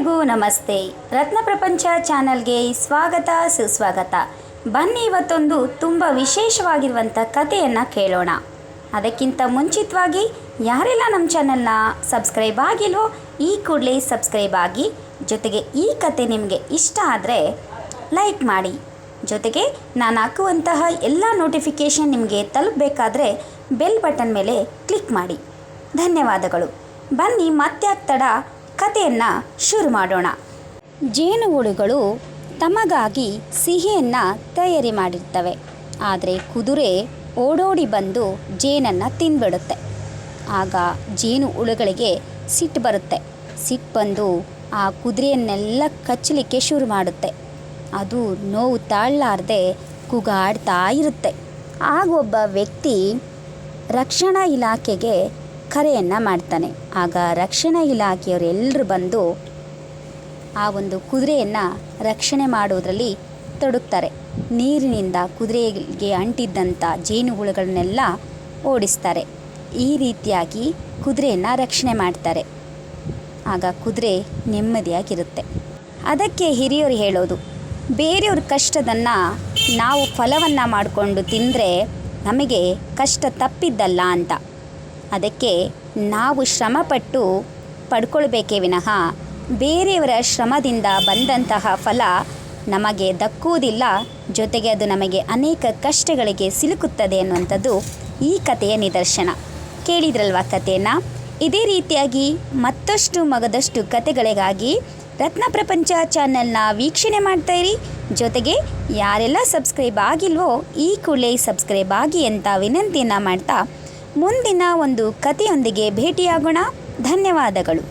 ಎಲ್ಲರಿಗೂ ನಮಸ್ತೆ. ರತ್ನ ಪ್ರಪಂಚ ಚಾನಲ್ಗೆ ಸ್ವಾಗತ ಸುಸ್ವಾಗತ. ಬನ್ನಿ ಇವತ್ತೊಂದು ತುಂಬ ವಿಶೇಷವಾಗಿರುವಂಥ ಕಥೆಯನ್ನು ಕೇಳೋಣ. ಅದಕ್ಕಿಂತ ಮುಂಚಿತವಾಗಿ ಯಾರೆಲ್ಲ ನಮ್ಮ ಚಾನಲ್ನ ಸಬ್ಸ್ಕ್ರೈಬ್ ಆಗಿಲ್ವೋ ಈ ಕೂಡಲೇ ಸಬ್ಸ್ಕ್ರೈಬ್ ಆಗಿ, ಜೊತೆಗೆ ಈ ಕತೆ ನಿಮಗೆ ಇಷ್ಟ ಆದರೆ ಲೈಕ್ ಮಾಡಿ. ಜೊತೆಗೆ ನಾನು ಹಾಕುವಂತಹ ಎಲ್ಲ ನೋಟಿಫಿಕೇಷನ್ ನಿಮಗೆ ತಲುಪಬೇಕಾದ್ರೆ ಬೆಲ್ ಬಟನ್ ಮೇಲೆ ಕ್ಲಿಕ್ ಮಾಡಿ. ಧನ್ಯವಾದಗಳು. ಬನ್ನಿ ಮತ್ತೆ ತಡ ಕಥೆಯನ್ನು ಶುರು ಮಾಡೋಣ. ಜೇನುಹುಳುಗಳು ತಮಗಾಗಿ ಸಿಹಿಯನ್ನು ತಯಾರಿ ಮಾಡಿರ್ತವೆ. ಆದರೆ ಕುದುರೆ ಓಡೋಡಿ ಬಂದು ಜೇನನ್ನು ತಿಂದ್ಬಿಡುತ್ತೆ. ಆಗ ಜೇನುಹುಳುಗಳಿಗೆ ಸಿಟ್ಟು ಬರುತ್ತೆ. ಸಿಟ್ಟು ಬಂದು ಆ ಕುದುರೆಯನ್ನೆಲ್ಲ ಕಚ್ಚಲಿಕ್ಕೆ ಶುರು ಮಾಡುತ್ತೆ. ಅದು ನೋವು ತಾಳಲಾರದೆ ಕೂಗಾಡ್ತಾ ಇರುತ್ತೆ. ಆಗ ಒಬ್ಬ ವ್ಯಕ್ತಿ ರಕ್ಷಣಾ ಇಲಾಖೆಗೆ ಕರೆಯನ್ನು ಮಾಡ್ತಾನೆ. ಆಗ ರಕ್ಷಣಾ ಇಲಾಖೆಯವರೆಲ್ಲರೂ ಬಂದು ಆ ಒಂದು ಕುದುರೆಯನ್ನು ರಕ್ಷಣೆ ಮಾಡೋದರಲ್ಲಿ ತೊಡಗ್ತಾರೆ. ನೀರಿನಿಂದ ಕುದುರೆಗೆ ಅಂಟಿದ್ದಂಥ ಜೇನುಹುಳುಗಳನ್ನೆಲ್ಲ ಓಡಿಸ್ತಾರೆ. ಈ ರೀತಿಯಾಗಿ ಕುದುರೆಯನ್ನು ರಕ್ಷಣೆ ಮಾಡ್ತಾರೆ. ಆಗ ಕುದುರೆ ನೆಮ್ಮದಿಯಾಗಿರುತ್ತೆ. ಅದಕ್ಕೆ ಹಿರಿಯರು ಹೇಳೋದು, ಬೇರೆಯವ್ರ ಕಷ್ಟದನ್ನು ನಾವು ಫಲವನ್ನು ಮಾಡಿಕೊಂಡು ತಿಂದರೆ ನಮಗೆ ಕಷ್ಟ ತಪ್ಪಿದ್ದಲ್ಲ ಅಂತ. ಅದಕ್ಕೆ ನಾವು ಶ್ರಮಪಟ್ಟು ಪಡ್ಕೊಳ್ಬೇಕೇ ವಿನಃ ಬೇರೆಯವರ ಶ್ರಮದಿಂದ ಬಂದಂತಹ ಫಲ ನಮಗೆ ದಕ್ಕುವುದಿಲ್ಲ. ಜೊತೆಗೆ ಅದು ನಮಗೆ ಅನೇಕ ಕಷ್ಟಗಳಿಗೆ ಸಿಲುಕುತ್ತದೆ ಅನ್ನುವಂಥದ್ದು ಈ ಕಥೆಯ ನಿದರ್ಶನ. ಕೇಳಿದ್ರಲ್ವಾ ಕಥೆಯನ್ನು? ಇದೇ ರೀತಿಯಾಗಿ ಮತ್ತಷ್ಟು ಮಗದಷ್ಟು ಕಥೆಗಳಿಗಾಗಿ ರತ್ನ ಪ್ರಪಂಚ ಚಾನೆಲ್ನ ವೀಕ್ಷಣೆ ಮಾಡ್ತಾಯಿರಿ. ಜೊತೆಗೆ ಯಾರೆಲ್ಲ ಸಬ್ಸ್ಕ್ರೈಬ್ ಆಗಿಲ್ವೋ ಈ ಕೂಡಲೇ ಸಬ್ಸ್ಕ್ರೈಬ್ ಆಗಿ ಅಂತ ವಿನಂತಿಯನ್ನು ಮಾಡ್ತಾ ಮುಂದಿನ ಒಂದು ಕಥೆಯೊಂದಿಗೆ ಭೇಟಿಯಾಗೋಣ. ಧನ್ಯವಾದಗಳು.